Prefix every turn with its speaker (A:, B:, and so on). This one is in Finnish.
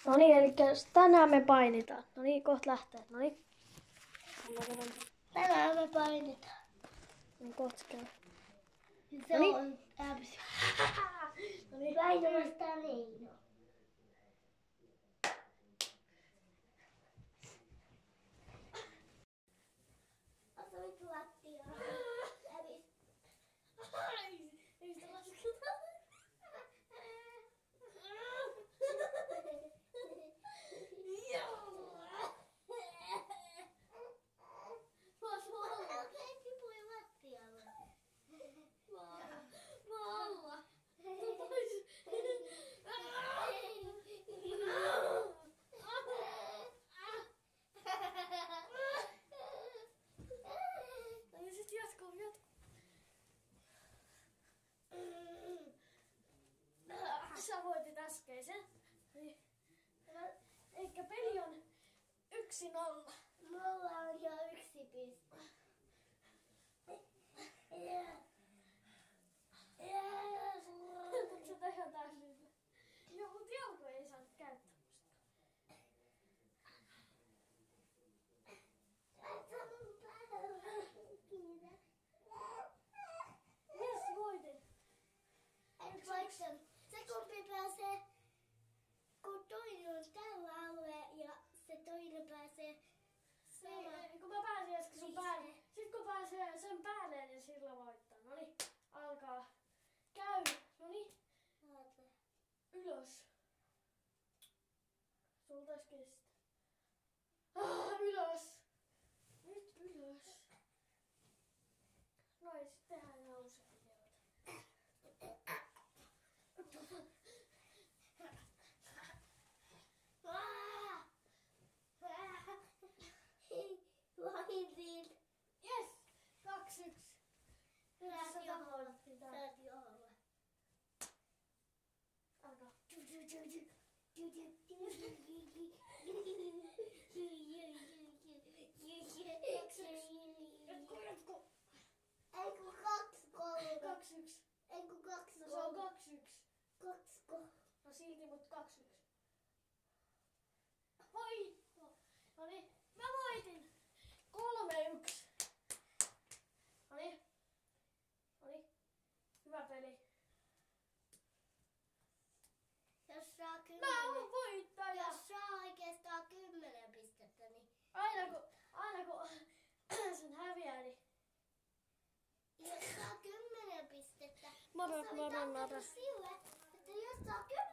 A: No niin, eli tänään me painitaan. No niin, kohta lähtee. No niin.
B: Tänään me painitaan.
A: No kohta käy.
B: Se
A: Noniin.
B: on äpsy. Väinö vastaan Leino. Ota vittu lattiaa. Lävis. Ei sitä lasketa.
A: Sä voitit äskeisen. Eikä peli on 1-0.
B: Mulla on jo 1 piste.
A: Sä tehdään täysin. Joo, mut jalko ei saa käyttää musta. Jes, voitin.
B: Se kumpi pääsee, kun toinen on tällä alueella ja se toinen pääsee
A: Kun mä pääsin äsken sun päälle. Sit kun pääsee sen päälle, niin sillä voittaa. Noniin, alkaa. Käy. Noniin. Ylös. Sulta taisi kestää. Ylös. Nyt ylös. Noin, sit tehdään nousuvideoita.
B: Voitin.
A: Jes! 2-1.
B: Saat joholla.
A: Anna. Jatko.
B: Ei kun 2-3.
A: 2-1.
B: Ei kun 2-3.
A: No se on 2-1.
B: 2-3.
A: No silti mut 2-1. Voitto! Noniin, mä voitin! 3-1. Noniin. Hyvä peli.
B: Jos saa 10.
A: Mä oon voittaja!
B: Jos saa oikeastaan 10 pistettä, niin
A: Aina kun sen häviää, niin...
B: jos saa 10 pistettä,
A: Moro.
B: Sille, että jos saa 10